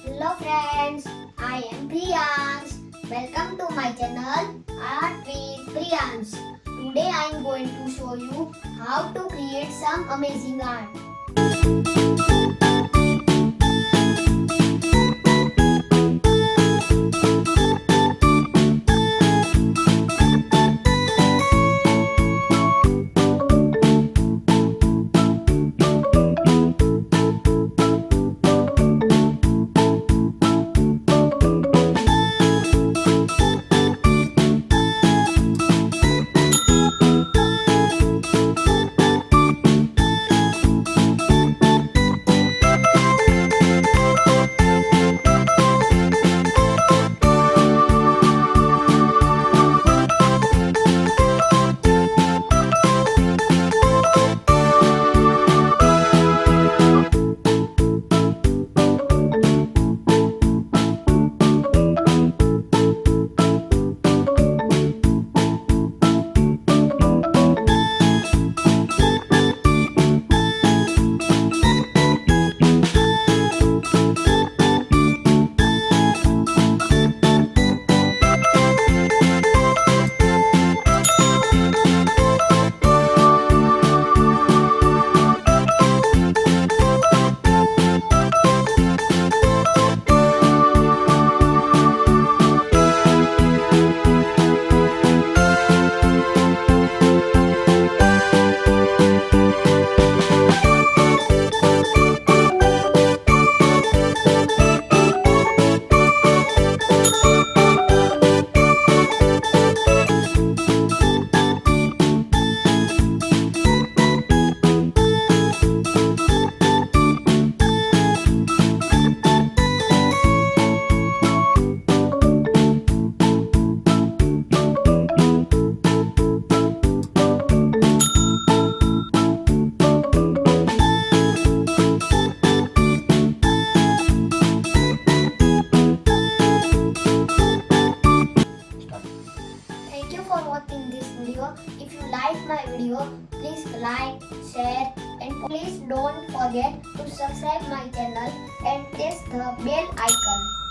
Hello friends, I am Priyansh. Welcome to my channel Art with Priyansh. Today I am going to show you how to create some amazing art. Thank you for watching this video. If you like my video, please like, share and please don't forget to subscribe my channel and press the bell icon.